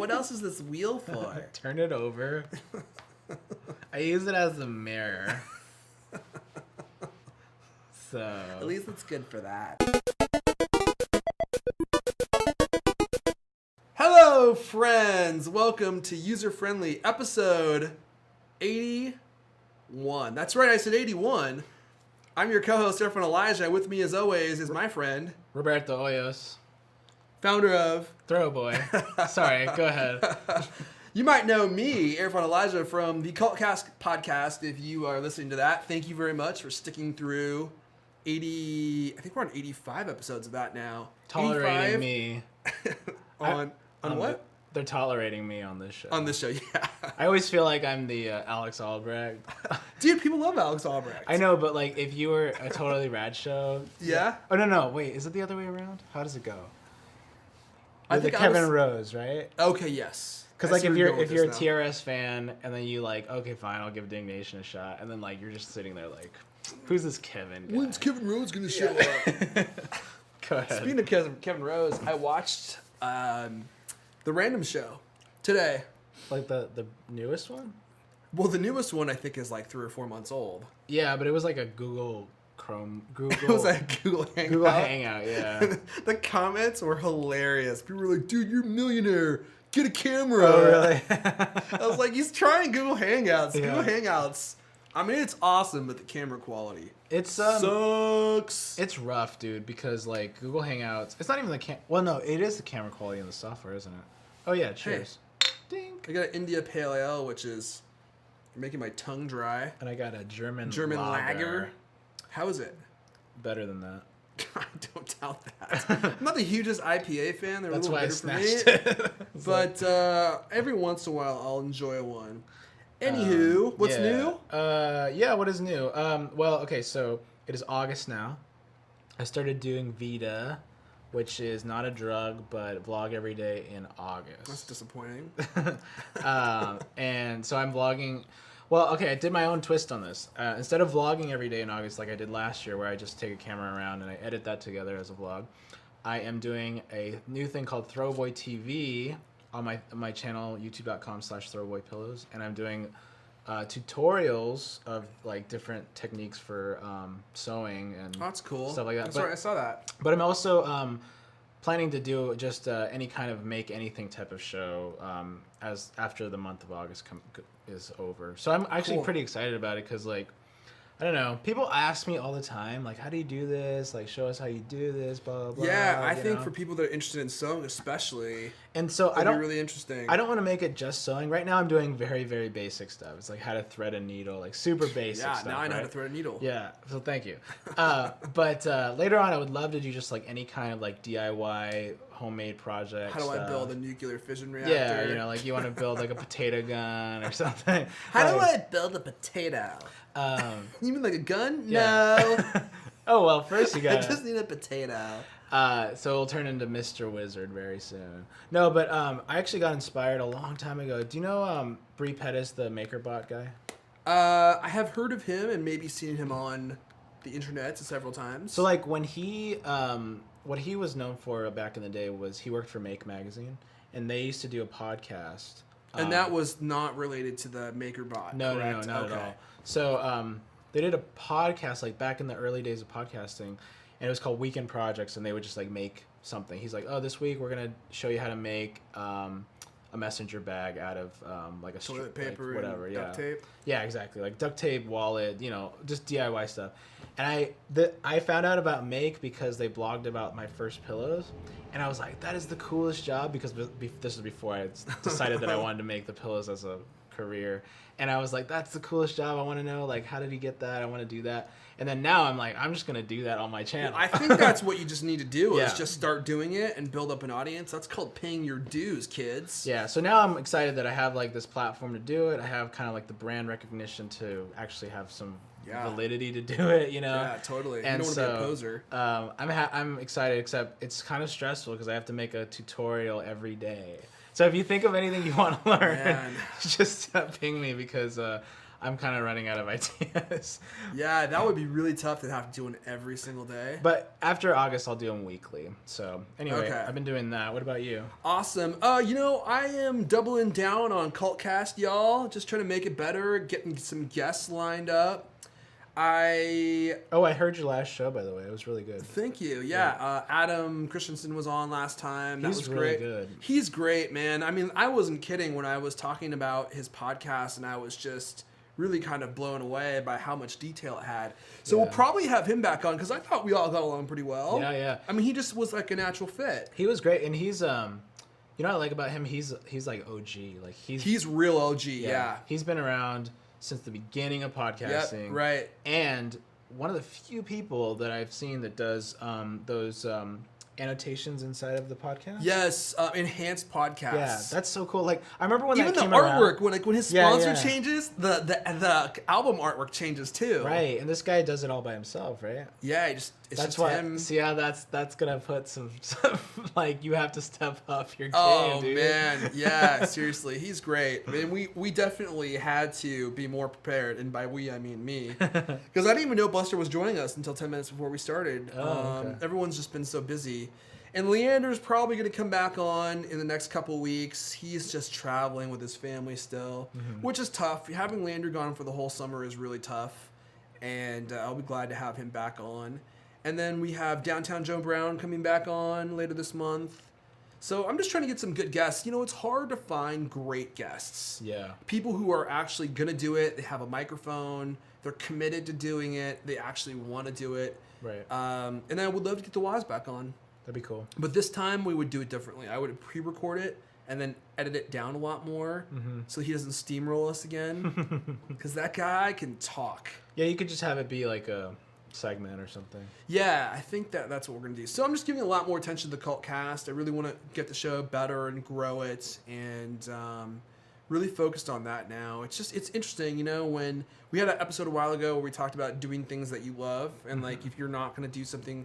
what else is this wheel for? Turn it over. I use it as a mirror. So At least it's good for that. Hello, friends. Welcome to User Friendly episode 81. That's right, I said 81. I'm your co-host, Irfan Elijah. With me, as always, is my friend, Roberto Hoyos, founder of Throw Boy. Sorry, go ahead. You might know me, Irfan Elijah, from the Cultcast podcast. If you are listening to that, thank you very much for sticking through 80. I think we're on 85 episodes of that now. Tolerating me. on what? They're tolerating me on this show. On this show, yeah. I always feel like I'm the Alex Albrecht. Dude, people love Alex Albrecht. I know, but like if you were a Totally Rad show. Yeah? Oh no, wait, is it the other way around? How does it go? I You're think the Kevin Rose, right? Okay, yes. Because like if you're a TRS fan and then you like, okay, fine, I'll give Ding Nation a shot, and then like you're just sitting there like, who's this Kevin guy? When's Kevin Rose gonna show up? Go ahead. Speaking of Kevin Rose, I watched the Random Show today. Like the newest one? Well, the newest one I think is like 3 or 4 months old. Yeah, but it was like a Google. It was like Google Hangout. Google Hangout, yeah. The comments were hilarious. People were like, "Dude, you're a millionaire. Get a camera." Oh, really? I was like, he's trying Google Hangouts. Yeah. Google Hangouts. I mean, it's awesome, but the camera quality It's sucks. It's rough, dude, because like Google Hangouts, it's not even the Well, no, it is the camera quality in the software, isn't it? Oh yeah, cheers. Ding. I got an India Pale Ale, which is making my tongue dry. And I got a German lager. How is it? Better than that. I don't doubt that. I'm not the hugest IPA fan. They're That's a why I little bitter snatched for me. it. But every once in a while, I'll enjoy one. Anywho, what's new? Yeah, what is new? Well, okay, so it is August now. I started doing Vita, which is not a drug, but vlog every day in August. That's disappointing. And so I'm vlogging. Well, okay, I did my own twist on this. Instead of vlogging every day in August like I did last year, where I just take a camera around and I edit that together as a vlog, I am doing a new thing called Throwboy TV on my channel, youtube.com/throwboypillows, and I'm doing tutorials of like different techniques for sewing and That's cool. stuff like that. That's right, I saw that. But I'm also planning to do just any kind of make anything type of show as after the month of August is over. So I'm actually Cool. pretty excited about it because like I don't know, people ask me all the time like, how do you do this? Like, show us how you do this, blah blah blah. Yeah, I you think know? for people that are interested in sewing, especially, And so it'd be really interesting. I don't want to make it just sewing. Right now I'm doing very, very basic stuff. It's like how to thread a needle, like super basic Yeah, stuff. now I know how right? to thread a needle. Yeah, so thank you. But later on I would love to do just like any kind of like DIY homemade project. How do I stuff. build a nuclear fission reactor? Yeah, you know, like you want to build like a potato gun or something. How do Like, I build a potato? Um, You mean like a gun? Yeah. No. oh well, first you I got. just need a potato. So it'll turn into Mr. Wizard very soon. No, but I actually got inspired a long time ago. Do you know Bree Pettis, the MakerBot guy? I have heard of him and maybe seen him on the internet several times. So like when he, what he was known for back in the day was he worked for Make Magazine, and they used to do a podcast. And that was not related to the MakerBot. No, correct? not Okay. at all. So they did a podcast like back in the early days of podcasting, and it was called Weekend Projects, and they would just like make something. He's like, oh, this week we're gonna show you how to make a messenger bag out of like a Toilet paper, like, whatever, and yeah, duct tape. yeah, exactly, like duct tape, wallet, you know, just DIY stuff. And I found out about Make because they blogged about my first pillows, and I was like, that is the coolest job, because this was before I decided that I wanted to make the pillows as a career. And I was like, that's the coolest job. I want to know, like, how did he get that? I want to do that. And then now I'm like, I'm just going to do that on my channel. I think that's what you just need to do Yeah. is just start doing it and build up an audience. That's called paying your dues, kids. Yeah, so now I'm excited that I have like this platform to do it. I have kind of like the brand recognition to actually have some validity to do it, you know? Yeah, totally. And you don't want to be a poser. I'm excited, except it's kind of stressful because I have to make a tutorial every day. So if you think of anything you want to learn, Man. just ping me, because I'm kind of running out of ideas. Yeah, that would be really tough to have to do one every single day. But after August, I'll do them weekly. So anyway, Okay. I've been doing that. What about you? Awesome. I am doubling down on Cultcast, y'all. Just trying to make it better, getting some guests lined up. I heard your last show, by the way. It was really good. Thank you. Yeah, Adam Christensen was on last time. That He's was really great. good. He's great, man. I mean, I wasn't kidding when I was talking about his podcast, and I was just really kind of blown away by how much detail it had. So Yeah. we'll probably have him back on because I thought we all got along pretty well. Yeah. I mean, he just was like a natural fit. He was great, and he's you know what I like about him? He's like OG. Like He's real OG. Yeah. He's been around since the beginning of podcasting. Yep. Right. And one of the few people that I've seen that does those annotations inside of the podcast. Yes. Enhanced podcasts. Yeah, that's so cool. Like I remember when Even that the came artwork, around. when his Yeah, sponsor yeah. changes, the album artwork changes too. Right, and this guy does it all by himself, right? Yeah, it's That's just why. him. See how that's gonna put some like you have to step up your game, Oh dude. man, yeah, seriously, he's great. I mean, we definitely had to be more prepared, and by we I mean me, because I didn't even know Buster was joining us until 10 minutes before we started. Oh, okay. Everyone's just been so busy, and Leander's probably going to come back on in the next couple weeks. He's just traveling with his family still, which is tough. Having Leander gone for the whole summer is really tough, and I'll be glad to have him back on. And then we have Downtown Joe Brown coming back on later this month. So I'm just trying to get some good guests. You know, it's hard to find great guests. Yeah. People who are actually going to do it. They have a microphone. They're committed to doing it. They actually want to do it. Right. And I would love to get the Waz back on. That'd be cool. But this time we would do it differently. I would pre-record it and then edit it down a lot more so he doesn't steamroll us again. Because that guy can talk. Yeah, you could just have it be like a segment or something. Yeah, I think that's what we're going to do. So I'm just giving a lot more attention to the Cult Cast. I really want to get the show better and grow it, and really focused on that now. It's interesting, you know, when we had an episode a while ago where we talked about doing things that you love, and like if you're not going to do something,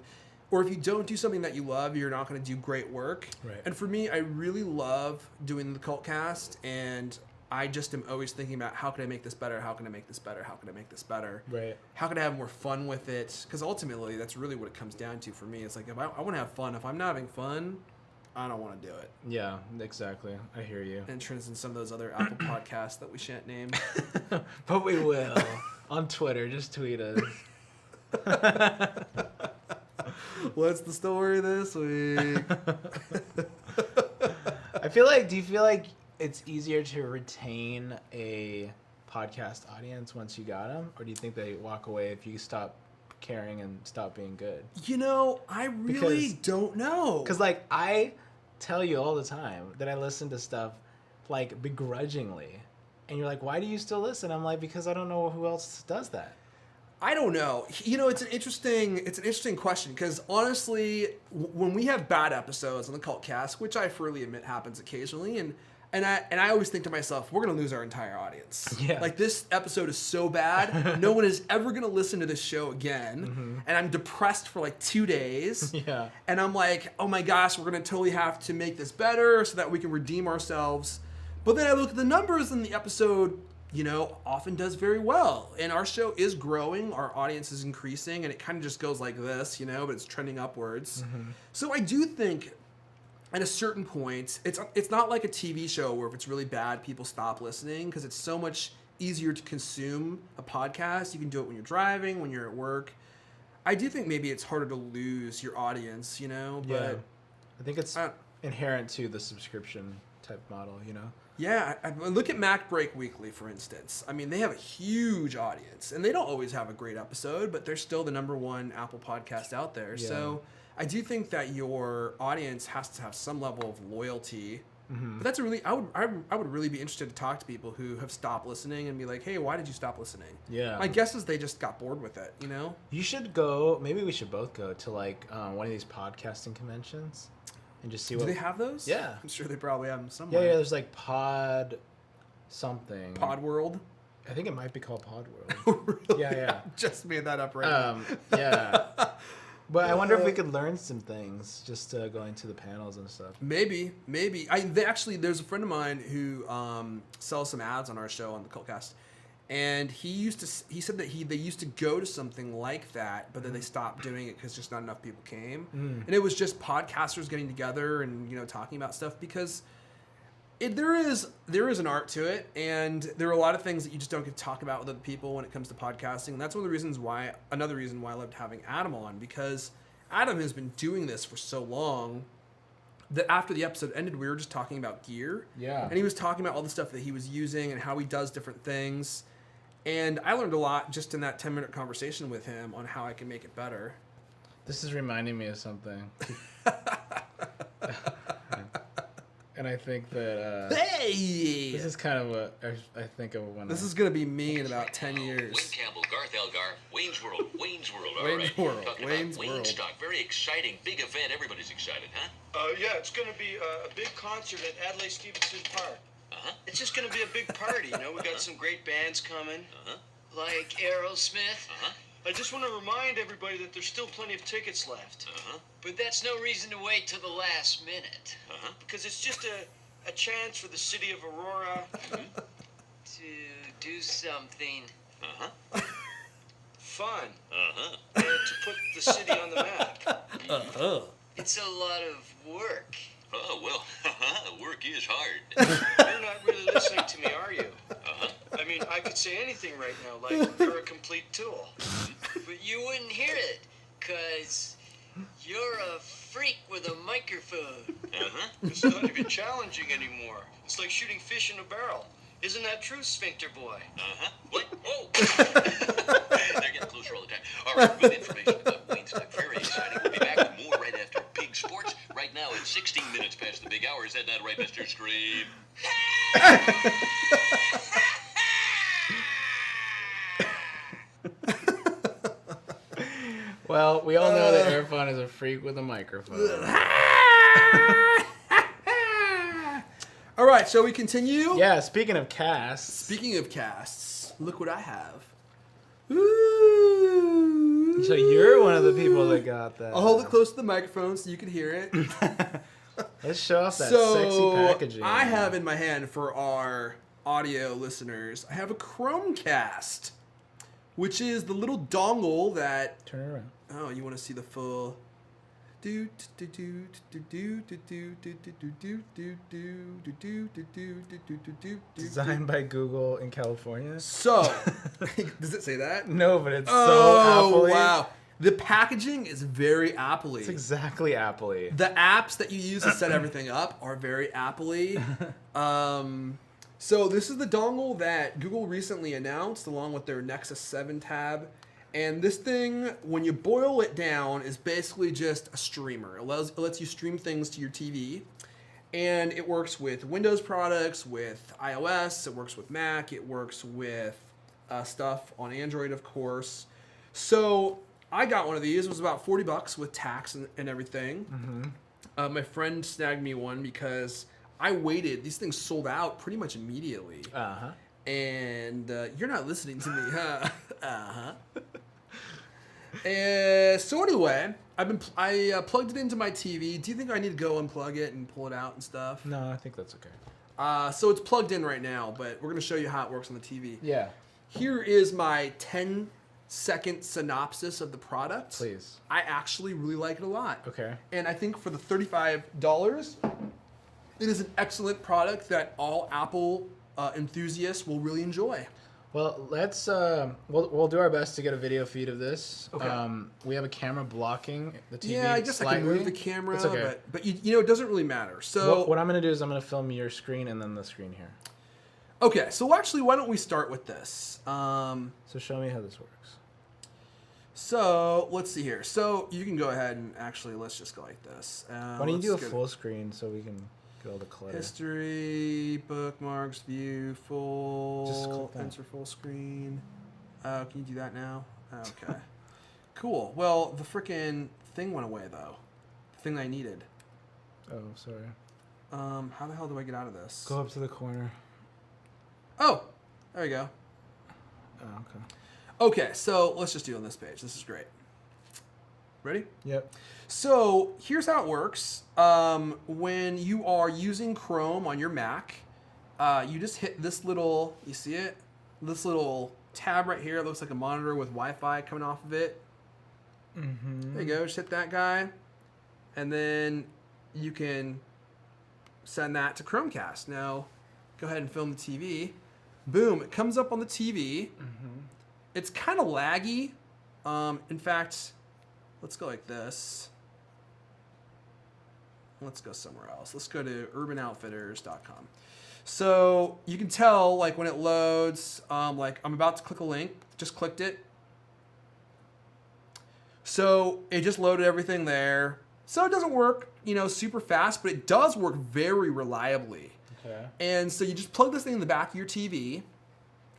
or if you don't do something that you love, you're not going to do great work. Right. And for me, I really love doing the Cult Cast, and I just am always thinking about how can I make this better? How can I make this better? How can I make this better? Right. How can I have more fun with it? Because ultimately, that's really what it comes down to for me. It's like, if I want to have fun. If I'm not having fun, I don't want to do it. Yeah, exactly. I hear you. And it turns into some of those other Apple podcasts that we shan't name. But we will. On Twitter, just tweet us. What's the story this week? Do you feel like it's easier to retain a podcast audience once you got them? Or do you think they walk away if you stop caring and stop being good? You know, I really don't know. Because, like, I tell you all the time that I listen to stuff, like, begrudgingly. And you're like, why do you still listen? I'm like, because I don't know who else does that. I don't know. You know, it's an interesting question because honestly, when we have bad episodes on the Cult Cast, which I freely admit happens occasionally, and I always think to myself, we're gonna lose our entire audience. Yeah. Like this episode is so bad, no one is ever gonna listen to this show again, and I'm depressed for like 2 days. Yeah. And I'm like, oh my gosh, we're gonna totally have to make this better so that we can redeem ourselves. But then I look at the numbers and the episode, you know, often does very well. And our show is growing, our audience is increasing, and it kind of just goes like this, you know, but it's trending upwards. So I do think at a certain point, it's not like a TV show where if it's really bad, people stop listening because it's so much easier to consume a podcast. You can do it when you're driving, when you're at work. I do think maybe it's harder to lose your audience, you know, but Yeah. I think it's inherent to the subscription type model, you know? yeah, I look at Mac Break Weekly, for instance. I mean, they have a huge audience, and they don't always have a great episode, but they're still the #1 Apple podcast out there. Yeah. So I do think that your audience has to have some level of loyalty. But that's I would really be interested to talk to people who have stopped listening and be like, hey, why did you stop listening? Yeah. My guess is they just got bored with it, you know? You should go, maybe we should both go to like one of these podcasting conventions and just see Do what. they have those? Yeah. I'm sure they probably have them Yeah, somewhere. yeah, there's like Pod something. Pod World? I think it might be called Pod World. Really? Yeah, yeah. Just made that up right now. Yeah. But I wonder if we could learn some things just going to the panels and stuff. Maybe. There's a friend of mine who sells some ads on our show on the Cultcast, And he said that they used to go to something like that, but then they stopped doing it because just not enough people came. And it was just podcasters getting together and, you know, talking about stuff, because there is an art to it, and there are a lot of things that you just don't get to talk about with other people when it comes to podcasting. And that's another reason why I loved having Adam on, because Adam has been doing this for so long that after the episode ended, we were just talking about gear. Yeah. And he was talking about all the stuff that he was using and how he does different things. And I learned a lot just in that 10-minute conversation with him on how I can make it better. This is reminding me of something. And I think that Hey! this is kind of I think of when This is going to be me in about 10 years. Wayne Campbell, Garth Elgar, Wayne's World, Wayne's World. All Wayne's right. World, Talking Wayne's about World. Waynestock, very exciting, big event. Everybody's excited, huh? Yeah, it's going to be a big concert at Adlai Stevenson Park. Uh-huh. It's just going to be a big party, you know. We got some great bands coming. Uh-huh. Like Aerosmith? Uh-huh. I just want to remind everybody that there's still plenty of tickets left. Uh-huh. But that's no reason to wait till the last minute. Uh-huh. Because it's just a chance for the city of Aurora. To do something. Uh-huh. Fun. Uh-huh. And to put the city on the map. It's a lot of work. Oh, well, work is hard. You're not really listening to me, are you? Uh-huh. I mean, I could say anything right now, like you're a complete tool. But you wouldn't hear it, 'cause you're a freak with a microphone. Uh-huh. It's not even challenging anymore. It's like shooting fish in a barrel. Isn't that true, Sphincter Boy? Uh-huh. What? Oh! They're getting closer all the time. All right, good information about Waynestock. Very exciting. We'll be back with more right after Pig Sports. Right now, it's 16 minutes past the big hour. Is that not right, Mr. Scream? Well, we all know that Irfan is a freak with a microphone. All right, shall we continue? Yeah, speaking of casts. Speaking of casts, look what I have. Ooh. So you're one of the people that got that. I'll hold it close to the microphone so you can hear it. Let's show off that sexy packaging. I have in my hand, for our audio listeners, I have a Chromecast, which is the little dongle that... Turn it around. Oh, you want to see the full... Designed by Google in California. So, does it say that? No, but it's so Oh, Apple-y. wow. The packaging is very Apple-y. It's exactly Apple-y. The apps that you use to set everything up are very Apple-y. So this is the dongle that Google recently announced along with their Nexus 7 tab. And this thing, when you boil it down, is basically just a streamer. It lets you stream things to your TV. And it works with Windows products, with iOS, it works with Mac, it works with stuff on Android, of course. So I got one of these. It was about $40 with tax and everything. Mm-hmm. My friend snagged me one because I waited. These things sold out pretty much immediately. Uh-huh. And you're not listening to me, huh? Uh-huh. So anyway, I plugged it into my TV. Do you think I need to go unplug it and pull it out and stuff? No, I think that's okay. So it's plugged in right now, but we're going to show you how it works on the TV. Yeah, Here is my 10-second synopsis of the product. please. I actually really like it a lot. Okay. And I think for the $35, it is an excellent product that all Apple enthusiasts will really enjoy. Well, let's we'll do our best to get a video feed of this. Okay. We have a camera blocking the TV. Yeah, I guess I can slightly. move the camera, It's okay. but you know, it doesn't really matter. So What I'm gonna do is I'm gonna film your screen and then the screen here. okay, so actually, why don't we start with this? So show me how this works. So let's see here. So you can go ahead and actually let's just go like this. Why don't you let's do a go to full screen so we can get all the clutter? history, bookmarks, view, Just full, click that. enter full screen. Can you do that now? Okay. Cool. Well, the frickin' thing went away though. The thing I needed. Oh, sorry. How the hell do I get out of this? Go up to the corner. Oh, there you go. Oh, okay. Okay, so let's just do it on this page. This is great. Ready? Yep. So here's how it works. When you are using Chrome on your Mac, you just hit this little, you see it? this little tab right here. It looks like a monitor with Wi-Fi coming off of it. Mm-hmm. There you go. Just hit that guy. And then you can send that to Chromecast. Now, go ahead and film the TV. Boom. It comes up on the TV. Mm-hmm. It's kind of laggy. In fact, let's go like this. Let's go somewhere else. Let's go to urbanoutfitters.com. So you can tell, like, when it loads, like, I'm about to click a link. Just clicked it. So it just loaded everything there. So it doesn't work, super fast, but it does work very reliably. Okay. And so you just plug this thing in the back of your TV.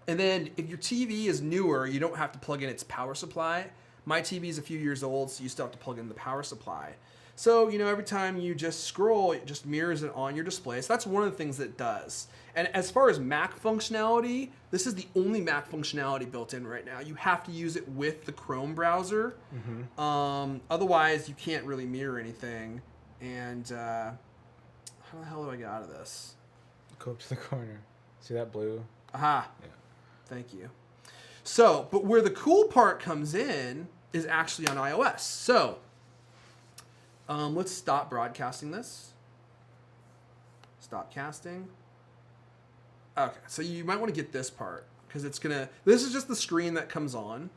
And then if your TV is newer, you don't have to plug in its power supply. My TV is a few years old, so you still have to plug in the power supply. So, every time you just scroll, it just mirrors it on your display. So that's one of the things that it does. And as far as Mac functionality, this is the only Mac functionality built in right now. You have to use it with the Chrome browser. Mm-hmm. Otherwise, you can't really mirror anything. And how the hell do I get out of this? Go up to the corner. See that blue? Aha. Yeah. Thank you. So, but where the cool part comes in is actually on iOS. So, let's stop broadcasting this. Stop casting. Okay, so you might want to get this part because this is just the screen that comes on.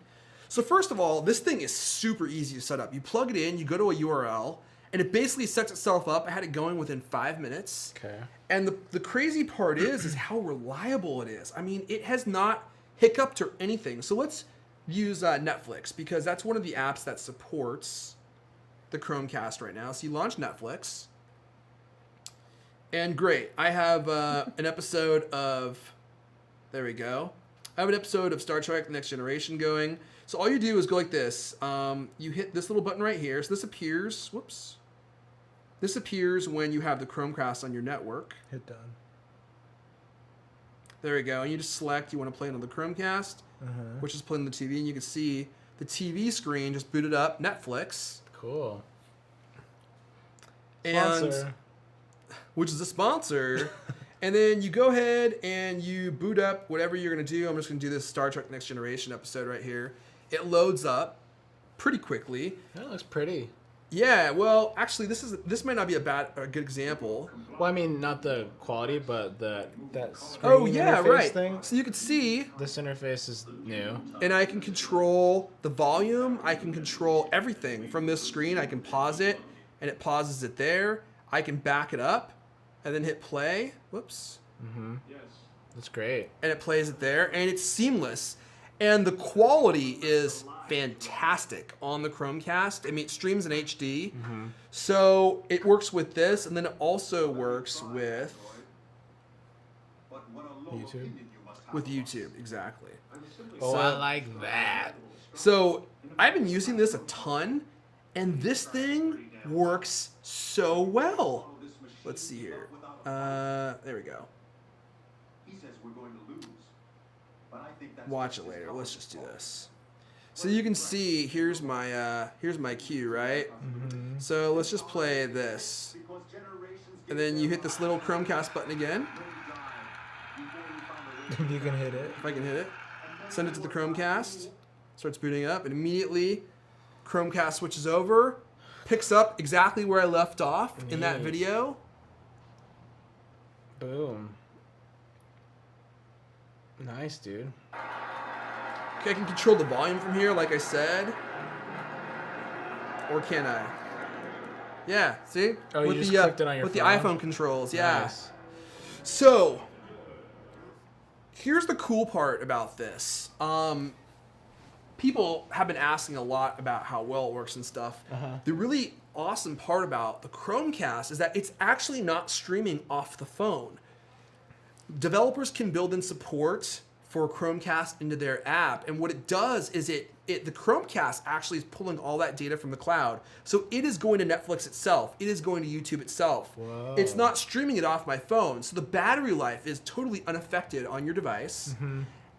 So first of all, this thing is super easy to set up. You plug it in, you go to a URL, and it basically sets itself up. I had it going within 5 minutes. Okay. And the crazy part is how reliable it is. I mean, it has not hiccuped or anything. So let's use Netflix because that's one of the apps that supports the Chromecast right now. So you launch Netflix. And great. I have an episode of... There we go. I have an episode of Star Trek: The Next Generation going. So all you do is go like this. You hit this little button right here. So this appears... Whoops. This appears when you have the Chromecast on your network. Hit done. There we go. And you just select you want to play it on the Chromecast, which is playing on the TV. And you can see the TV screen just booted up Netflix. Cool. And Sponsor. which is a sponsor. And then you go ahead and you boot up whatever you're going to do. I'm just going to do this Star Trek Next Generation episode right here. It loads up pretty quickly. That looks pretty. Yeah, well, actually, this might not be a good example. Well, I mean, not the quality, but that screen Oh, yeah, interface right. thing. So you can see, This interface is new. and I can control the volume. I can control everything from this screen. I can pause it, and it pauses it there. I can back it up, and then hit play. Whoops. That's great. And it plays it there, and it's seamless. And the quality is fantastic on the Chromecast. I mean, it streams in HD. So it works with this, and then it also works with YouTube. YouTube, exactly. Oh, So- I like that. So I've been using this a ton, and this thing works so well. Let's see here. There we go. Watch it later. Let's just do this. So you can see here's my cue, right? So let's just play this, and then you hit this little Chromecast button again. You can hit it. If I can hit it, send it to the Chromecast. Starts booting up, and immediately Chromecast switches over, picks up exactly where I left off in that Yes. video. Boom. Nice, dude. Okay, I can control the volume from here, like I said. Or can I? Yeah, see? Oh, you with just the, clicked it on your with phone? the iPhone controls, yeah. Nice. So, here's the cool part about this. People have been asking a lot about how well it works and stuff. The really awesome part about the Chromecast is that it's actually not streaming off the phone. Developers can build in support for Chromecast into their app, and what it does is the Chromecast actually is pulling all that data from the cloud. So it is going to Netflix itself. It is going to YouTube itself. Whoa. It's not streaming it off my phone. So the battery life is totally unaffected on your device.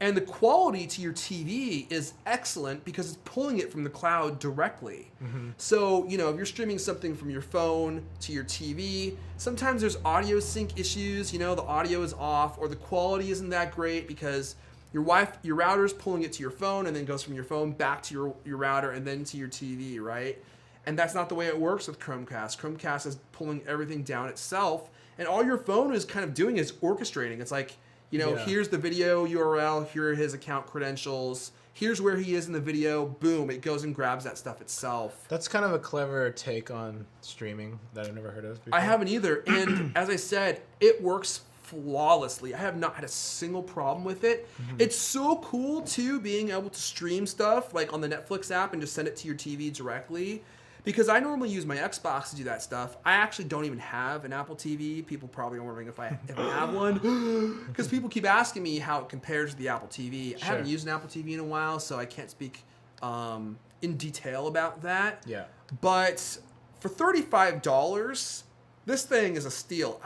And the quality to your TV is excellent because it's pulling it from the cloud directly. So, if you're streaming something from your phone to your TV, sometimes there's audio sync issues. The audio is off or the quality isn't that great because your router's pulling it to your phone, and then goes from your phone back to your router and then to your TV, right? And that's not the way it works with Chromecast. Chromecast is pulling everything down itself, and all your phone is kind of doing is orchestrating. It's like, here's the video URL, here are his account credentials, here's where he is in the video, boom, it goes and grabs that stuff itself. That's kind of a clever take on streaming that I've never heard of before. I haven't either, and as I said, it works flawlessly. I have not had a single problem with it. It's so cool too, being able to stream stuff like on the Netflix app and just send it to your TV directly. Because I normally use my Xbox to do that stuff. I actually don't even have an Apple TV. People probably are wondering if I have one. Because people keep asking me how it compares to the Apple TV. I haven't used an Apple TV in a while, so I can't speak in detail about that. Yeah. But for $35, this thing is a steal.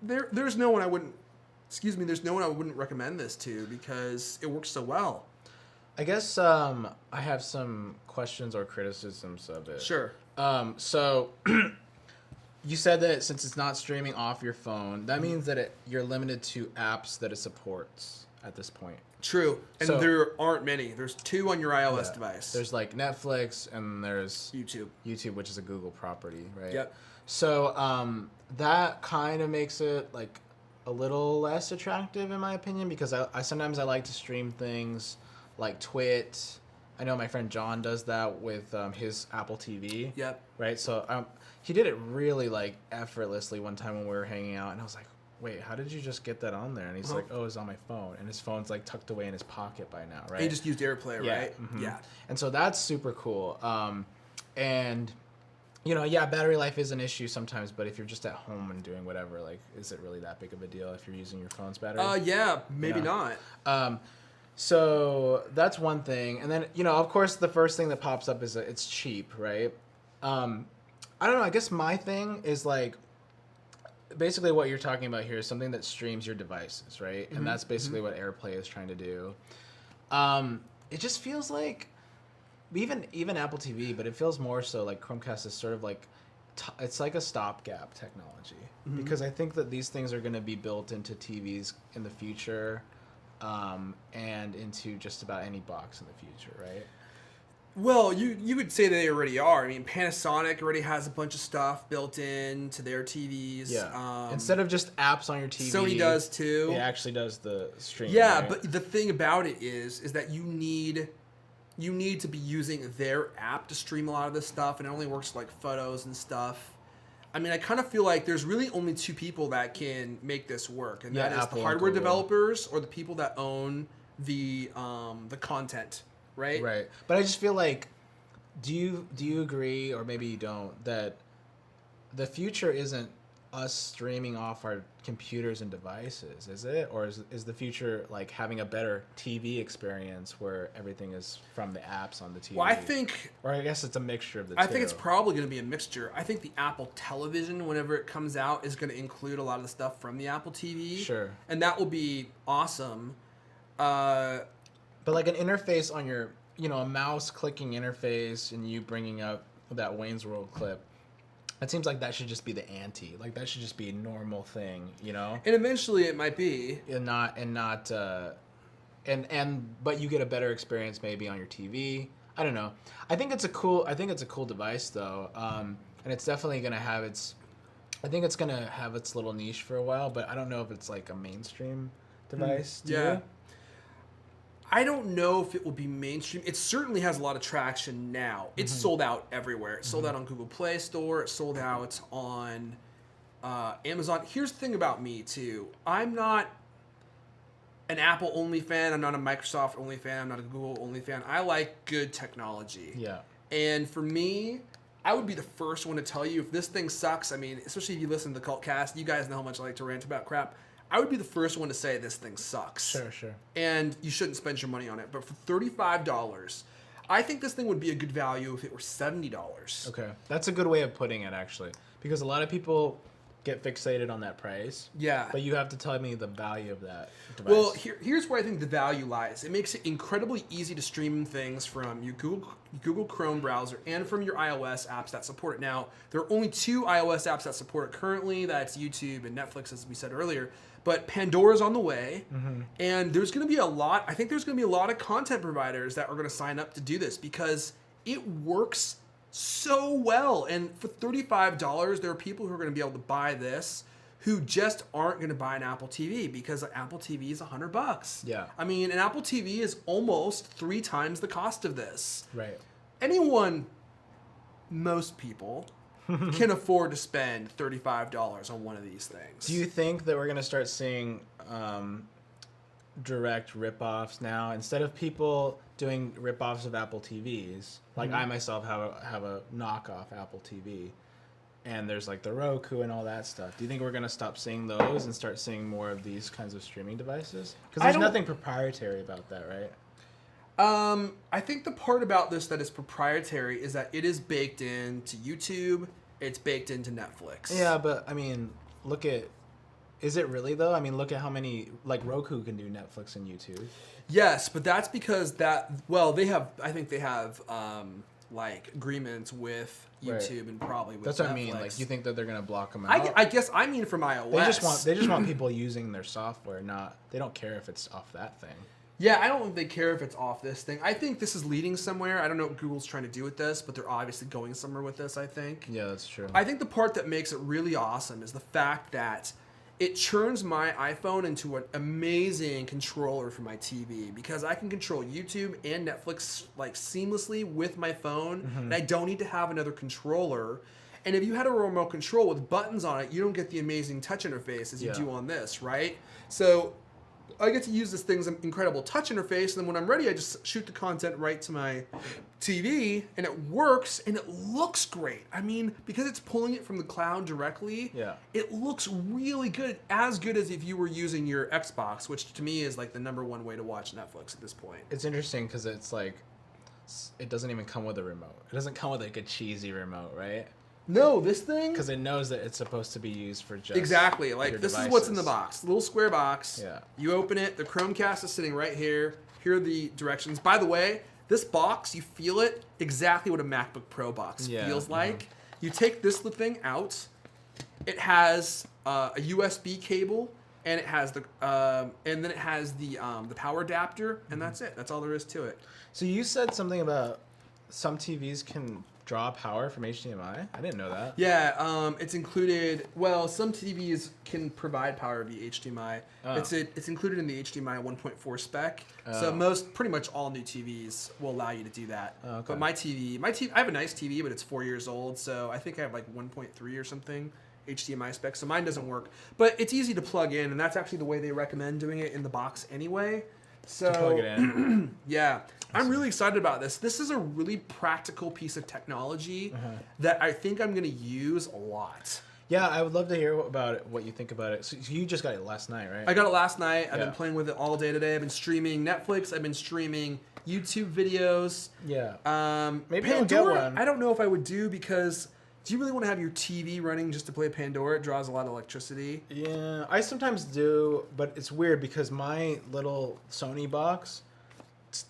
There's no one I wouldn't recommend this to because it works so well. I guess I have some questions or criticisms of it. Sure. So you said that since it's not streaming off your phone, that means that you're limited to apps that it supports at this point. True. And So- there aren't many. There's 2 on your iOS Yeah. device. There's like Netflix and there's YouTube. which is a Google property, right? Yep. So that kind of makes it like a little less attractive in my opinion because I sometimes I like to stream things like Twit. I know my friend John does that with his Apple TV. Yep. Right. So he did it really like effortlessly one time when we were hanging out, and I was like, "Wait, how did you just get that on there?" And he's like, "Oh, it's on my phone," and his phone's like tucked away in his pocket by now, right? And you just used AirPlay, Yeah, right? mhm. Yeah. And so that's super cool. And battery life is an issue sometimes, but if you're just at home and doing whatever, like, is it really that big of a deal if you're using your phone's battery? Yeah, maybe Yeah. not. So that's one thing. And then, of course, the first thing that pops up is that it's cheap, right? I don't know. I guess my thing is like, basically what you're talking about here is something that streams your devices, right? And that's basically what AirPlay is trying to do. It just feels like, even Apple TV, but it feels more so like Chromecast is sort of like, it's like a stopgap technology. Because I think that these things are going to be built into TVs in the future. And into just about any box in the future, right? Well, you would say they already are. I mean, Panasonic already has a bunch of stuff built into their TVs. Yeah. Instead of just apps on your TV, Sony does too. It actually does the streaming. Yeah, right? but the thing about it is that you need to be using their app to stream a lot of this stuff, and it only works like photos and stuff. I mean, I kind of feel like there's really only 2 people that can make this work, and that is Apple the and hardware Google. developers or the people that own the content, right? Right. But I just feel like, do you agree, or maybe you don't, that the future isn't us streaming off our computers and devices, is it? Or is the future like having a better TV experience where everything is from the apps on the TV? Well, I think Or I guess it's a mixture of the two. I think it's probably going to be a mixture. I think the Apple Television, whenever it comes out, is going to include a lot of the stuff from the Apple TV. Sure. And that will be awesome. But like an interface on your, a mouse clicking interface and you bringing up that Wayne's World clip, it seems like that should just be the ante. Like that should just be a normal thing, And eventually it might be. But you get a better experience maybe on your TV. I don't know. I think it's a cool device though. And it's definitely gonna have its little niche for a while, but I don't know if it's like a mainstream device. Do Yeah. you? I don't know if it will be mainstream. It certainly has a lot of traction now. It's sold out everywhere. It's sold out on Google Play Store. It's sold out on Amazon. Here's the thing about me, too. I'm not an Apple only fan. I'm not a Microsoft only fan. I'm not a Google only fan. I like good technology. Yeah. And for me, I would be the first one to tell you if this thing sucks. I mean, especially if you listen to the Cultcast, you guys know how much I like to rant about crap. I would be the first one to say this thing sucks. Sure. And you shouldn't spend your money on it. But for $35, I think this thing would be a good value if it were $70. Okay, that's a good way of putting it actually, because a lot of people get fixated on that price. Yeah. But you have to tell me the value of that device. Well, here's where I think the value lies. It makes it incredibly easy to stream things from your Google Chrome browser and from your iOS apps that support it. Now, there are only 2 iOS apps that support it currently. That's YouTube and Netflix, as we said earlier. But Pandora's on the way, and there's going to be I think there's going to be a lot of content providers that are going to sign up to do this because it works so well. And for $35, there are people who are going to be able to buy this who just aren't going to buy an Apple TV because an Apple TV is $100. Yeah. I mean, an Apple TV is almost 3 times the cost of this. Right. Most people can afford to spend $35 on one of these things. Do you think that we're going to start seeing direct rip-offs now? Instead of people doing rip-offs of Apple TVs, like I myself have a knockoff Apple TV, and there's like the Roku and all that stuff. Do you think we're going to stop seeing those and start seeing more of these kinds of streaming devices? Because there's nothing proprietary about that, right? I think the part about this that is proprietary is that it is baked into YouTube. It's baked into Netflix. Yeah, but I mean, is it really though? I mean, look at how many, like Roku can do Netflix and YouTube. Yes, but that's because I think they have like agreements with YouTube and probably with That's Netflix. what I mean. Like, you think that they're gonna block them out? I guess I mean from iOS. They just want people using their software. They don't care if it's off that thing. Yeah, I don't think they care if it's off this thing. I think this is leading somewhere. I don't know what Google's trying to do with this, but they're obviously going somewhere with this, I think. Yeah, that's true. I think the part that makes it really awesome is the fact that it turns my iPhone into an amazing controller for my TV because I can control YouTube and Netflix like seamlessly with my phone, and I don't need to have another controller. And if you had a remote control with buttons on it, you don't get the amazing touch interface as you do on this, right? So I get to use this thing's incredible touch interface, and then when I'm ready, I just shoot the content right to my TV, and it works, and it looks great. I mean, because it's pulling it from the cloud directly, it looks really good, as good as if you were using your Xbox, which to me is like the #1 way to watch Netflix at this point. It's interesting because it's like, it doesn't even come with a remote. It doesn't come with like a cheesy remote, right? No, this thing... Because it knows that it's supposed to be used for just Exactly. Like, this devices. is what's in the box. The little square box. Yeah. You open it. The Chromecast is sitting right here. Here are the directions. By the way, this box, you feel it exactly what a MacBook Pro box feels like. You take this thing out. It has a USB cable, and it has the and then it has the power adapter, and that's it. That's all there is to it. So you said something about some TVs can draw power from HDMI? I didn't know that. Yeah, it's included. Well, some TVs can provide power via HDMI. Oh. It's included in the HDMI 1.4 spec. So pretty much all new TVs will allow you to do that. Oh, okay. But my TV, I have a nice TV, but it's 4 years old, so I think I have like 1.3 or something HDMI spec. So mine doesn't work, but it's easy to plug in, and that's actually the way they recommend doing it in the box anyway. So To plug it in. yeah, I'm really excited about this. This is a really practical piece of technology that I think I'm going to use a lot. Yeah, I would love to hear about it, what you think about it. So you just got it last night, right? I got it last night. I've Yeah. been playing with it all day today. I've been streaming Netflix. I've been streaming YouTube videos. Yeah. Maybe I'll get Pandora, one. I don't know if I would do because do you really want to have your TV running just to play Pandora? It draws a lot of electricity. Yeah, I sometimes do, but it's weird because my little Sony box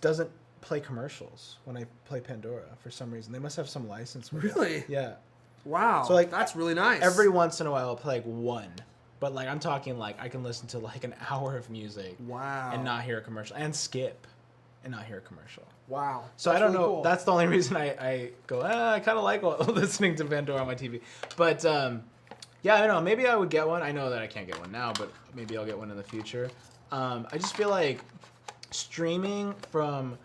doesn't play commercials when I play Pandora for some reason. They must have some license with it. Really? Yeah. Wow. So, like, that's really nice. Every once in a while I'll play like one. But like I'm talking like I can listen to like an hour of music Wow. and not hear a commercial and skip and not hear a commercial. Wow. So That's I don't really know. cool. That's the only reason I go, I kind of like listening to Pandora on my TV. But yeah, I don't know. Maybe I would get one. I know that I can't get one now, but maybe I'll get one in the future. I just feel like streaming from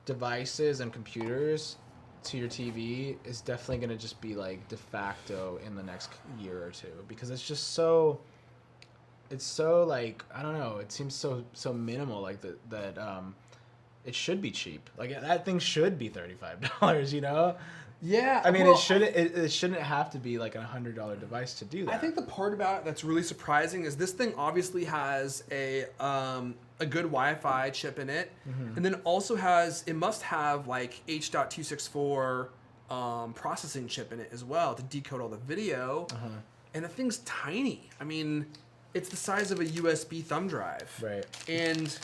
devices and computers to your TV is definitely going to just be like de facto in the next year or two because it's just so. It's so like I don't know. It seems so minimal like that. It should be cheap. Like that thing should be $35. You know. Yeah. I mean, well, it shouldn't have to be like a $100 device to do that. I think the part about it that's really surprising is this thing obviously has a good Wi-Fi chip in it, and then also it must have like H.264 processing chip in it as well to decode all the video. and the thing's tiny. I mean, it's the size of a USB thumb drive. Right. And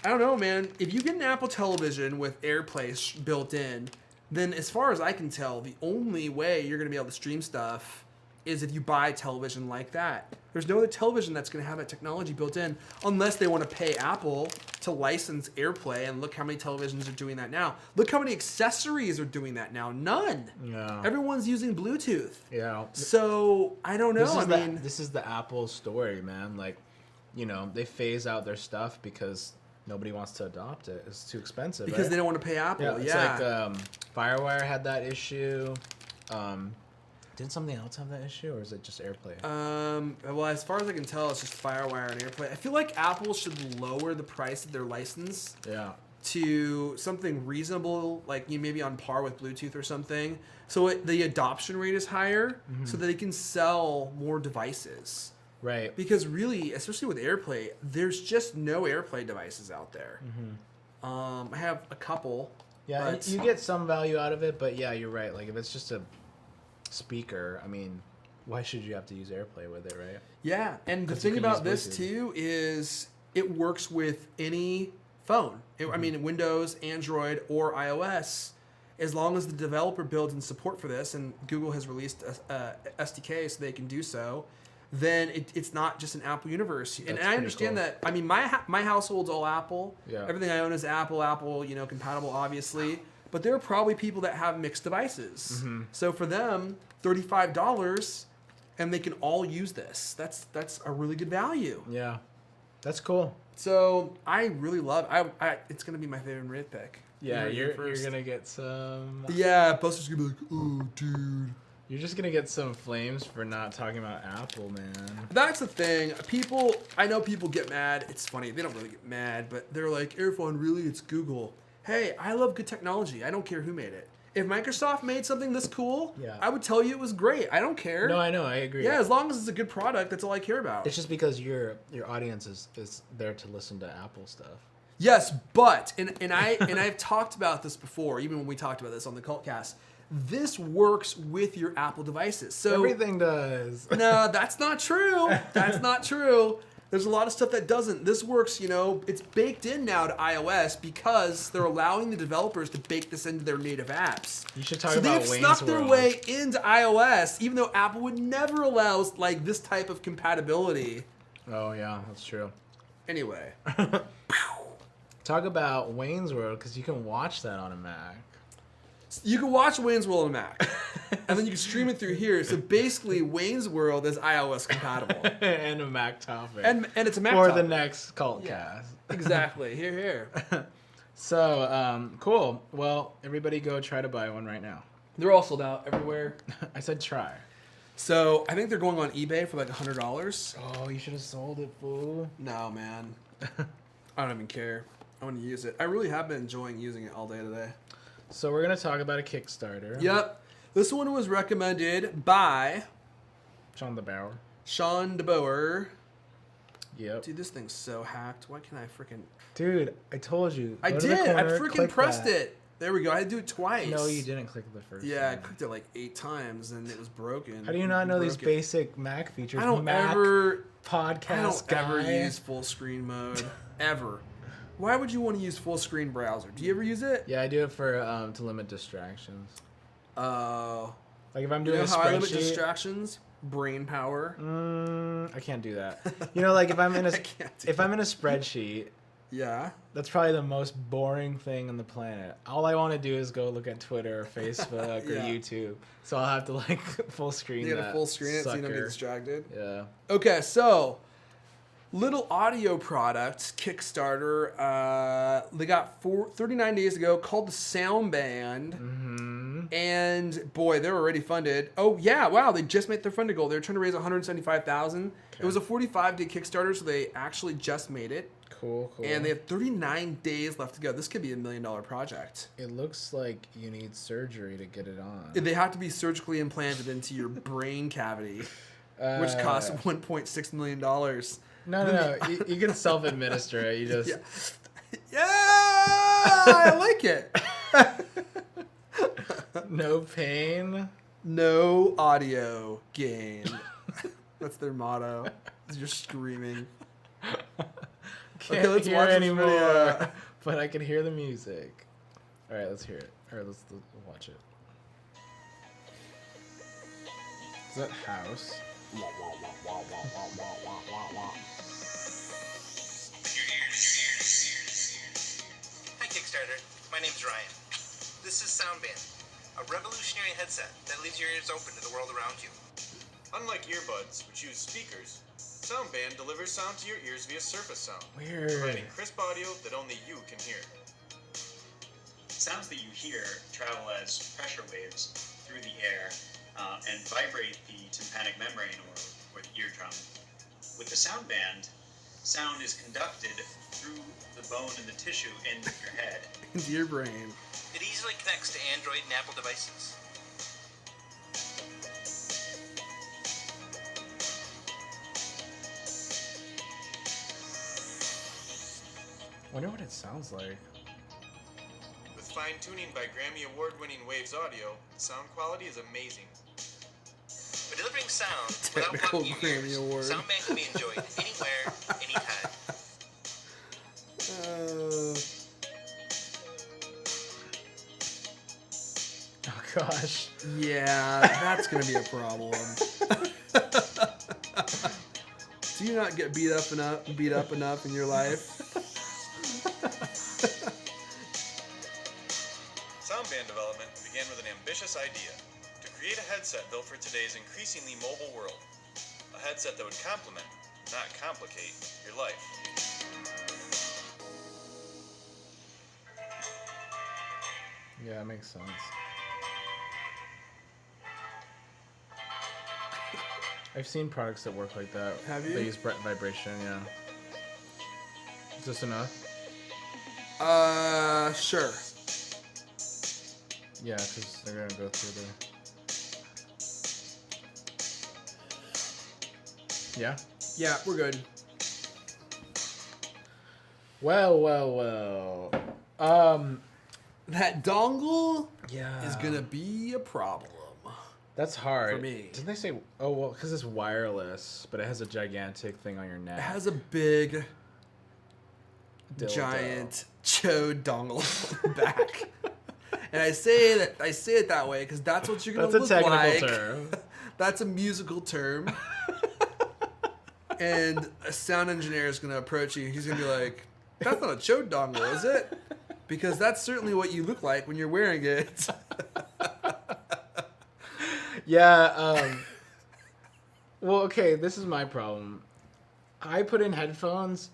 I don't know, man. If you get an Apple Television with AirPlay built in, then as far as I can tell, the only way you're going to be able to stream stuff is if you buy a television like that. There's no other television that's going to have that technology built in unless they want to pay Apple to license AirPlay, and look how many televisions are doing that now. Look how many accessories are doing that now. None. Yeah. Everyone's using Bluetooth. Yeah. So, I don't know. This is the Apple story, man. Like, you know, they phase out their stuff because nobody wants to adopt it. It's too expensive. because right? they don't want to pay Apple. Yeah, Yeah. it's like FireWire had that issue. Didn't something else have that issue, or is it just AirPlay? Well, as far as I can tell, it's just FireWire and AirPlay. I feel like Apple should lower the price of their license Yeah. to something reasonable, like maybe on par with Bluetooth or something, so the adoption rate is higher, so that they can sell more devices. Right. Because really, especially with AirPlay, there's just no AirPlay devices out there. I have a couple. Yeah, but you get some value out of it, but yeah, you're right. Like if it's just a speaker, I mean, why should you have to use AirPlay with it, right? Yeah, and the 'Cause you thing can about use this Bluetooth. too is it works with any phone. I mean, Windows, Android, or iOS, as long as the developer builds in support for this, and Google has released a SDK so they can do so. Then it's not just an Apple universe, and That's I pretty understand cool. that. I mean, my household's all Apple. Yeah. Everything I own is Apple, compatible, obviously. But there are probably people that have mixed devices. So for them, $35, and they can all use this. That's a really good value. Yeah, that's cool. So I really love. It's gonna be my favorite pick. Yeah, You're you're first. gonna get some. Yeah, Buster's gonna be like, oh, dude. You're just gonna get some flames for not talking about Apple, man. That's the thing. I know people get mad. It's funny. They don't really get mad, but they're like, Airphone, really? It's Google. Hey, I love good technology. I don't care who made it. If Microsoft made something this cool, Yeah. I would tell you it was great. I don't care. No, I know, I agree. Yeah, as long as it's a good product, that's all I care about. It's just because your audience is there to listen to Apple stuff. Yes, but and I've talked about this before, even when we talked about this on the Cultcast. This works with your Apple devices. So Everything does. no, that's not true. That's not true. There's a lot of stuff that doesn't. This works, it's baked in now to iOS because they're allowing the developers to bake this into their native apps. You should talk So about they've Wayne's snuck their World. way into iOS, even though Apple would never allow like this type of compatibility. Oh yeah, that's true. Anyway, Talk about Wayne's World because you can watch that on a Mac. you can watch Wayne's World on Mac, and then you can stream it through here. So basically, Wayne's World is iOS compatible, And a Mac topic. and it's a Mac. for the topic. next cult Yeah. cast. Exactly. Here. So, cool. Well, everybody go try to buy one right now. They're all sold out everywhere. I said try. So I think they're going on eBay for like $100. Oh, you should have sold it, fool. No, man. I don't even care. I want to use it. I really have been enjoying using it all day today. So we're going to talk about a Kickstarter. Yep. This one was recommended by Sean the Bower. Sean DeBoer. Yep. Dude, this thing's so hacked. Why can't I freaking... Dude, I told you. I Go to the did. I corner, freaking click pressed that. it. There we go. I had to do it twice. No, you didn't click the first Yeah, I time. clicked it like 8 times and it was broken. How do you not know these Broke it. basic Mac features? I don't Mac ever... podcast I don't guy. ever use full screen mode. Ever. Why would you want to use full screen browser? Do you ever use it? Yeah, I do it for to limit distractions. Oh. Like if I'm You doing know a how I limit spreadsheet, distractions? Brain power. I can't do that. You know, like if I'm in a I can't do if I'm in a spreadsheet, Yeah. that's probably the most boring thing on the planet. All I want to do is go look at Twitter or Facebook or Yeah. YouTube. So I'll have to like full screen You gotta that full screen it so you don't get sucker. distracted. Yeah. Okay, so little audio product Kickstarter. They got 39 days ago called the Sound Band. And boy, they're already funded. Oh yeah, wow! They just made their funding goal. They were trying to raise 175,000. It was a 45-day Kickstarter, so they actually just made it. Cool, cool. And they have 39 days left to go. This could be $1 million project. It looks like you need surgery to get it on. They have to be surgically implanted into your brain cavity, which costs $1.6 million. No. You can self-administer it. You just Yeah, I like it. no pain. no audio gain. That's their motto. You're screaming. Can't let's hear watch this anymore. video. But I can hear the music. All right, let's hear it. All right, let's watch it. Is that house? Hi Kickstarter, my name's Ryan. This is Soundband, a revolutionary headset that leaves your ears open to the world around you. Unlike earbuds, which use speakers, Soundband delivers sound to your ears via surface sound, Weird. providing crisp audio that only you can hear. Sounds that you hear travel as pressure waves through the air and vibrate the tympanic membrane or the eardrum. With the Soundband, sound is conducted through the bone and the tissue in your head. Into your brain. It easily connects to Android and Apple devices. Wonder what it sounds like. With fine tuning by Grammy Award-winning Waves Audio, the sound quality is amazing. By delivering sound without Technical blocking your Grammy ears, Award. Soundband can be enjoyed anywhere, anytime. Oh gosh. Yeah, that's gonna be a problem. Do you not get beat up enough in your life? Soundband development began with an ambitious idea: to create a headset built for today's increasingly mobile world. A headset that would complement, not complicate, your life. Yeah, that makes sense. I've seen products that work like that. Have you? They use vibration, yeah. Is this enough? Sure. Yeah, because they're gonna go through the... Yeah? Yeah, we're good. Well. That dongle Yeah. is gonna be a problem. That's hard. For me. Didn't they say... Oh, well, because it's wireless, but it has a gigantic thing on your neck. It has a big, Dildo. giant chode dongle back. And I say it that way because that's what you're gonna That's a look technical like. term. That's a musical term. And a sound engineer is gonna approach you. He's gonna be like, "That's not a chode dongle, is it?" Because that's certainly what you look like when you're wearing it. Yeah, well, okay, this is my problem. I put in headphones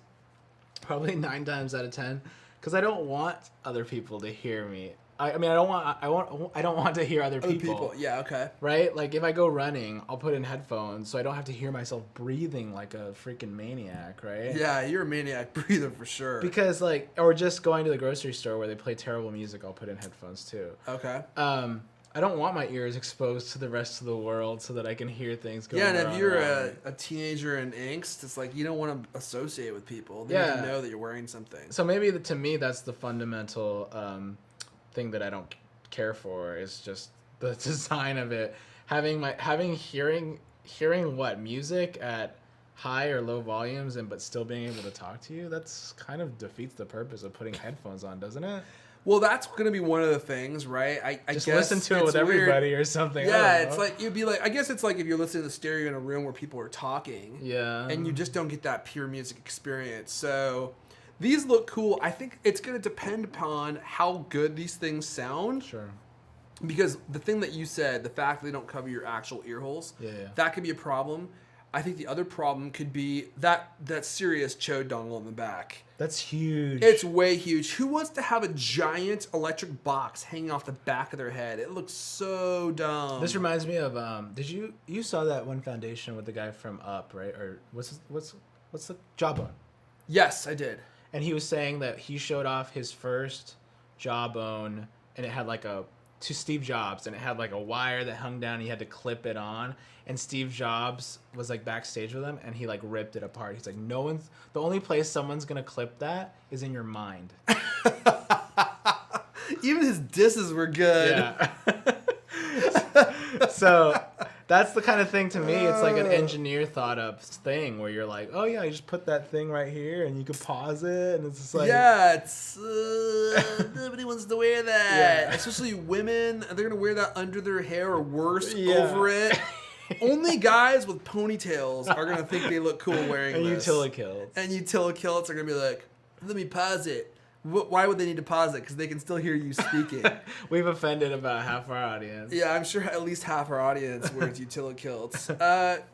probably 9 times out of 10 because I don't want other people to hear me. I mean, I don't want to hear other Other people. Yeah. Okay. right? Like if I go running, I'll put in headphones so I don't have to hear myself breathing like a freaking maniac, right? Yeah, you're a maniac breather for sure. Because like, or just going to the grocery store where they play terrible music, I'll put in headphones too. Okay. I don't want my ears exposed to the rest of the world so that I can hear things going on. Yeah, and if you're around me. a teenager in angst, it's like you don't want to associate with people. They Yeah. need to know that you're wearing something. So maybe to me that's the fundamental thing that I don't care for is just the design of it. Hearing what music at high or low volumes but still being able to talk to you, that's kind of defeats the purpose of putting headphones on, doesn't it? Well, that's going to be one of the things, right? I Just guess listen to it it's with weird. everybody or something. I Yeah, don't it's know. like you'd be like, I guess it's like if you're listening to stereo in a room where people are talking. Yeah. And you just don't get that pure music experience. So these look cool. I think it's going to depend upon how good these things sound. Sure. Because the thing that you said, the fact that they don't cover your actual ear holes, Yeah. that could be a problem. I think the other problem could be that serious chode dongle in the back. That's huge. It's way huge. Who wants to have a giant electric box hanging off the back of their head? It looks so dumb. This reminds me of did you saw that one foundation with the guy from Up, right? Or what's the Jawbone? Yes, I did. And he was saying that he showed off his first Jawbone and it had like to Steve Jobs and it had like a wire that hung down and he had to clip it on, and Steve Jobs was like backstage with him and he like ripped it apart. He's like, the only place someone's gonna clip that is in your mind. Even his disses were good. Yeah. So that's the kind of thing to me. It's like an engineer thought up thing where you're like, oh yeah, you just put that thing right here and you can pause it, and it's just like Yeah, it's nobody wants to wear that. Yeah. Especially women, they're gonna wear that under their hair or worse, Yeah. over it. Only guys with ponytails are gonna think they look cool wearing and this. utility And utility-kilts are gonna be like, let me pause it. Why would they need to pause it? Because they can still hear you speaking. We've offended about half our audience. Yeah, I'm sure at least half our audience wears utility-kilts. And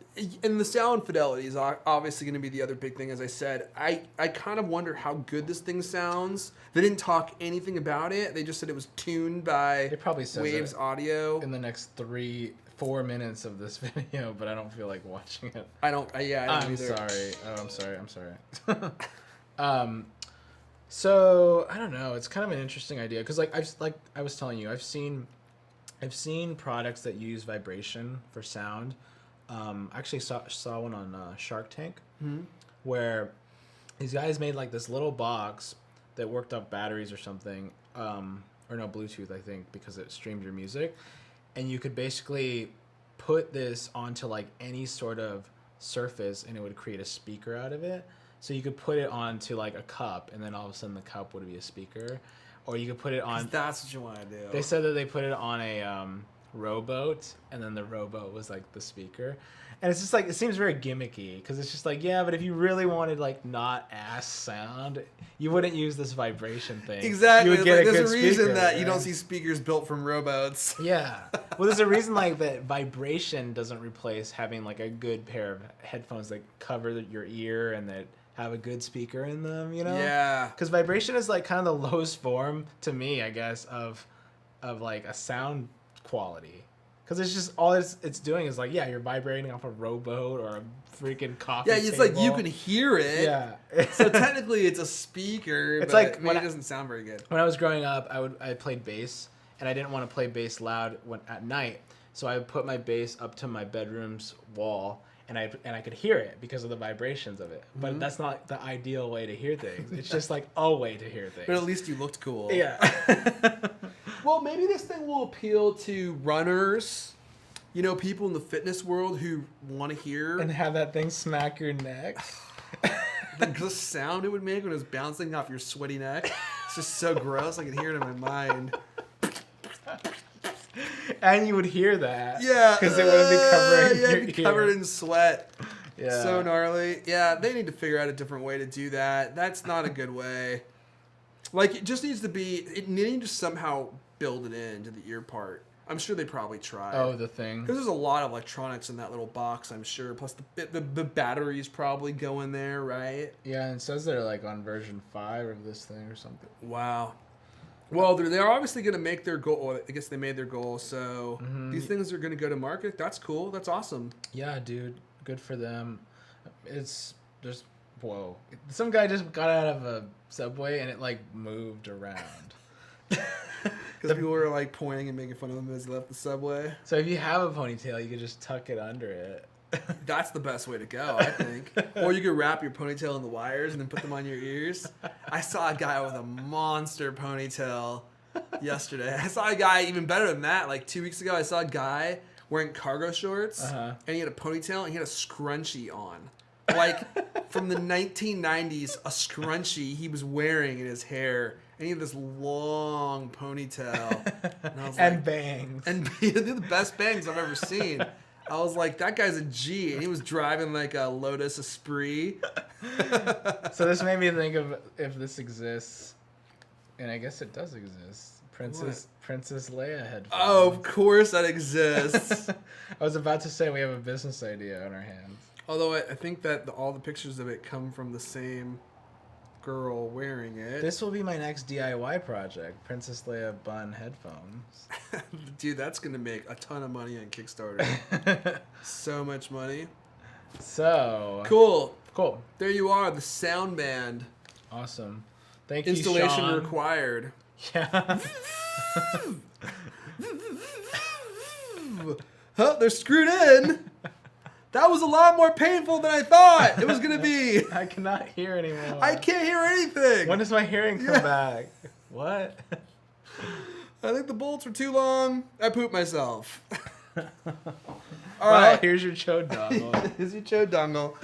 the sound fidelity is obviously going to be the other big thing. As I said, I kind of wonder how good this thing sounds. They didn't talk anything about it. They just said it was tuned by It probably says Waves it Audio. in the next 3-4 minutes of this video, but I don't feel like watching it. I don't either. I'm sorry. Oh, I'm sorry. So I don't know. It's kind of an interesting idea because, like I was telling you, I've seen products that use vibration for sound. I actually saw one on Shark Tank, where these guys made like this little box that worked off batteries or something, or no, Bluetooth, I think, because it streamed your music, and you could basically put this onto like any sort of surface, and it would create a speaker out of it. So you could put it onto like a cup, and then all of a sudden the cup would be a speaker, or you could put it on. That's what you want to do. They said that they put it on a rowboat, and then the rowboat was like the speaker, and it's just like it seems very gimmicky because it's just like, yeah, but if you really wanted like not ass sound, you wouldn't use this vibration thing. Exactly. You would get There's good a reason speaker, that you right? don't see speakers built from rowboats. Yeah. Well, there's a reason like that vibration doesn't replace having like a good pair of headphones that cover your ear and that have a good speaker in them, you know? Yeah. Because vibration is like kind of the lowest form to me, I guess, of like a sound quality. Because it's just all it's doing is like, yeah, you're vibrating off a rowboat or a freaking coffee Yeah, it's like you table. can hear it. Yeah. So technically it's a speaker, It's but like maybe when it doesn't sound very good. When I was growing up, I played bass, and I didn't want to play bass loud at night, so I would put my bass up to my bedroom's wall, and I could hear it because of the vibrations of it. But that's not the ideal way to hear things. It's just like a way to hear things. But at least you looked cool. Yeah. Well, maybe this thing will appeal to runners, you know, people in the fitness world who want to hear And have that thing smack your neck. the sound it would make when it was bouncing off your sweaty neck. It's just so gross. I can hear it in my mind. And you would hear that. Yeah. Because it would be covering yeah, your it'd be ear. covered in sweat. Yeah. So gnarly. Yeah, they need to figure out a different way to do that. That's not a good way. Like, it just needs to be, it needs to somehow build it into the ear part. I'm sure they probably tried. Oh, the thing. Because there's a lot of electronics in that little box, I'm sure. Plus, the batteries probably go in there, right? Yeah, and it says they're like on version 5 of this thing or something. Wow. Well, they're obviously going to make their goal. Well, I guess they made their goal, so these things are going to go to market. That's cool. That's awesome. Yeah, dude. Good for them. Whoa. Some guy just got out of a subway and it like moved around. Because people were like pointing and making fun of him as he left the subway. So if you have a ponytail, you could just tuck it under it. That's the best way to go, I think. Or you could wrap your ponytail in the wires and then put them on your ears. I saw a guy with a monster ponytail yesterday. I saw a guy even better than that. Like 2 weeks ago, I saw a guy wearing cargo shorts, and he had a ponytail, and he had a scrunchie on. Like, from the 1990s, a scrunchie he was wearing in his hair. And he had this long ponytail. And I was like, bangs. and they're the best bangs I've ever seen. I was like, that guy's a G. And he was driving like a Lotus Esprit. So this made me think of if this exists, and I guess it does exist. Princess Leia headphones. Oh, of course that exists. I was about to say we have a business idea on our hands. Although I think that all the pictures of it come from the same girl wearing it. This will be my next DIY project, Princess Leia bun headphones. Dude, that's going to make a ton of money on Kickstarter. So much money. So Cool. cool. There you are, the sound band. Awesome. Thank you, Installation Sean. required. Yeah. Huh, they're screwed in. That was a lot more painful than I thought it was going to be. I cannot hear anymore. I can't hear anything. When does my hearing come back? What? I think the bolts were too long. I pooped myself. All right. Here's your chode dongle. Here's your chode dongle.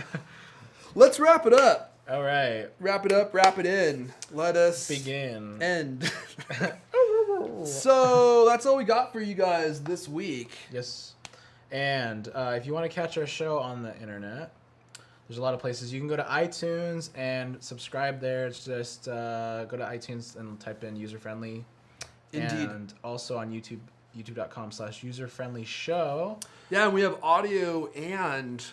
Let's wrap it up. All right. Wrap it up, wrap it in. Let us Begin. end. So that's all we got for you guys this week. Yes. And if you want to catch our show on the internet, there's a lot of places. You can go to iTunes and subscribe there. It's just go to iTunes and type in user-friendly. Indeed. And also on YouTube, youtube.com/user-friendly show. Yeah, and we have audio and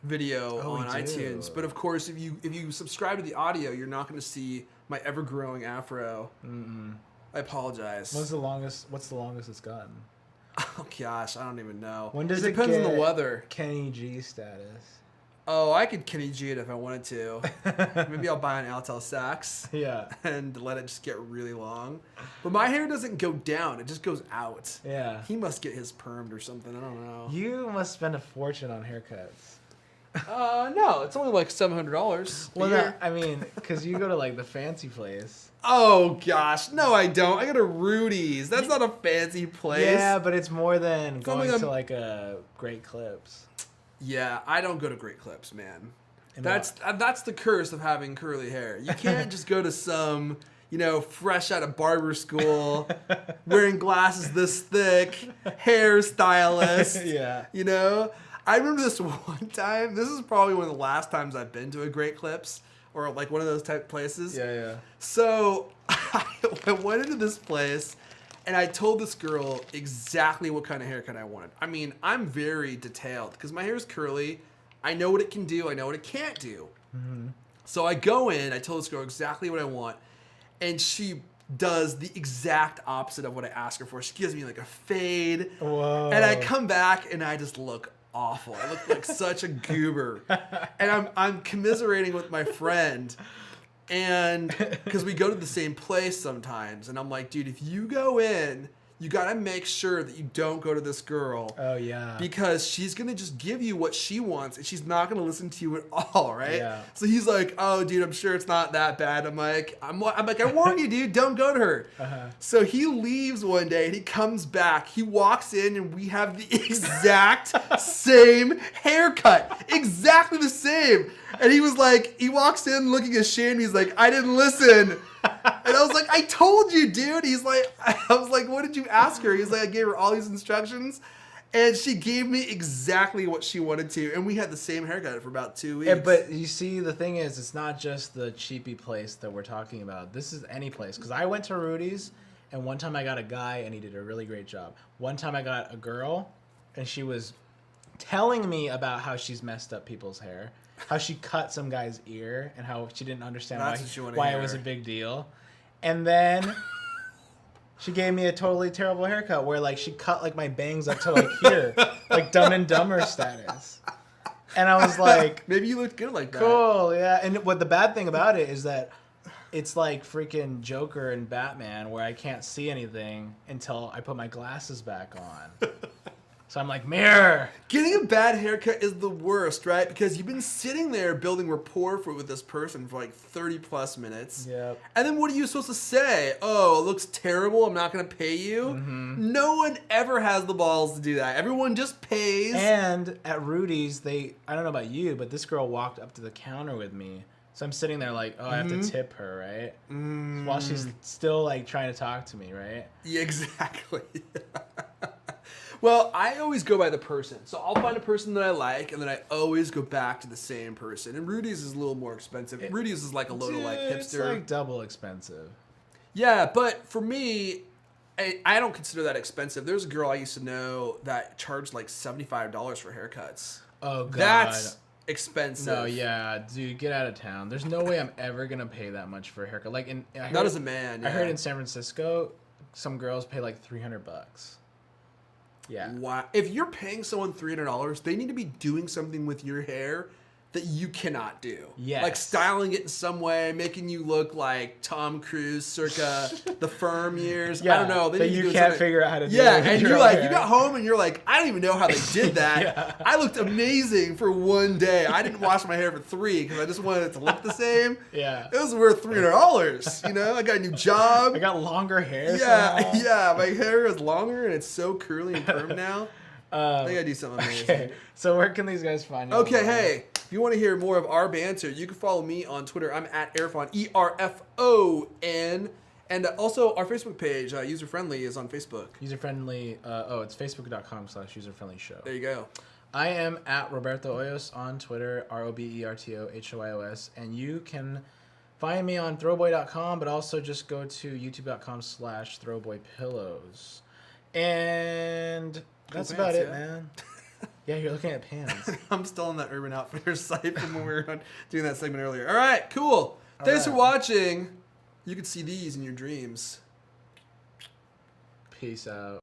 video Oh, on we do. iTunes. But of course, if you subscribe to the audio, you're not going to see my ever-growing afro. I apologize. What's the longest it's gotten? Oh gosh, I don't even know. When does it it depends on the get weather. Kenny G status? Oh, I could Kenny G it if I wanted to. Maybe I'll buy an Altel sax Yeah. and let it just get really long. But my hair doesn't go down; it just goes out. Yeah. He must get his permed or something. I don't know. You must spend a fortune on haircuts. No, it's only like $700. Well, I mean, because you go to like the fancy place. Oh gosh, no, I don't. I go to Rudy's. That's not a fancy place. Yeah, but it's more than going Something to like a Great Clips. Yeah, I don't go to Great Clips, man. And That's the curse of having curly hair. You can't just go to some, fresh out of barber school, wearing glasses this thick, hairstylist. Yeah. I remember this one time. This is probably one of the last times I've been to a Great Clips or like one of those type places. Yeah. So I went into this place and I told this girl exactly what kind of haircut I wanted. I mean, I'm very detailed because my hair is curly. I know what it can do. I know what it can't do. Mm-hmm. So I go in, I tell this girl exactly what I want, and she does the exact opposite of what I ask her for. She gives me like a fade. Whoa. And I come back and I just look awful. I look like such a goober. And I'm commiserating with my friend. And because we go to the same place sometimes. And I'm like, dude, if you go in, you got to make sure that you don't go to this girl. Oh, yeah. Because she's going to just give you what she wants. And she's not going to listen to you at all, right? Yeah. So he's like, oh, dude, I'm sure it's not that bad. I'm like, I warned you, dude. Don't go to her. Uh-huh. So he leaves one day and he comes back. He walks in and we have the exact same haircut. Exactly the same. And he was like, he walks in looking ashamed. He's like, I didn't listen. And I was like, I told you, dude. He's like, I was like, what did you ask her? He's like, I gave her all these instructions. And she gave me exactly what she wanted to. And we had the same haircut for about 2 weeks. Yeah, but you see, the thing is, it's not just the cheapy place that we're talking about. This is any place. Because I went to Rudy's, and one time I got a guy, and he did a really great job. One time I got a girl, and she was telling me about how she's messed up people's hair. How she cut some guy's ear, and how she didn't understand why it was a big deal. And then she gave me a totally terrible haircut where like she cut like my bangs up to like here, like Dumb and Dumber status. And I was like, maybe you looked good like that. Cool, yeah. And what the bad thing about it is that it's like freaking Joker and Batman where I can't see anything until I put my glasses back on. So I'm like, mirror. Getting a bad haircut is the worst, right? Because you've been sitting there building rapport with this person for like 30 plus minutes. Yep. And then what are you supposed to say? Oh, it looks terrible. I'm not going to pay you. Mm-hmm. No one ever has the balls to do that. Everyone just pays. And at Rudy's, I don't know about you, but this girl walked up to the counter with me. So I'm sitting there like, oh, I have to tip her, right? While she's still like trying to talk to me, right? Yeah, exactly. Well, I always go by the person. So I'll find a person that I like, and then I always go back to the same person. And Rudy's is a little more expensive. Rudy's is like a little like hipster. It's like double expensive. Yeah, but for me, I don't consider that expensive. There's a girl I used to know that charged like $75 for haircuts. Oh, God. That's expensive. No, yeah, dude, get out of town. There's no way I'm ever going to pay that much for a haircut. Like, not as a man, I heard yeah. in San Francisco, some girls pay like $300. Yeah. Wow. If you're paying someone $300, they need to be doing something with your hair that you cannot do. Yes. Like styling it in some way, making you look like Tom Cruise circa the Firm years. Yeah, I don't know. They that need to you do can't something. figure out how to do Yeah, it with and your you're own like, hair. you got home and you're like, I don't even know how they did that. Yeah. I looked amazing for one day. I didn't wash my hair for 3 because I just wanted it to look the same. Yeah. It was worth $300. You know, I got a new job. I got longer hair. Yeah, somehow. yeah. My hair is longer and it's so curly and perm now. I think I do something amazing. Okay, so where can these guys find you? Okay, online? hey, if you want to hear more of our banter, you can follow me on Twitter. I'm at Erfon, ERFON. And also our Facebook page, User Friendly, is on Facebook. User-friendly, it's facebook.com/user-friendly show. There you go. I am at Roberto Hoyos on Twitter, RobertoHoyos, and you can find me on throwboy.com, but also just go to youtube.com/throwboypillows. And that's Cool about pants, it, yeah. man. Yeah, you're looking at pants. I'm still on that Urban Outfitters site from when we were doing that segment earlier. All right, cool. Thanks for right. watching. You can see these in your dreams. Peace out.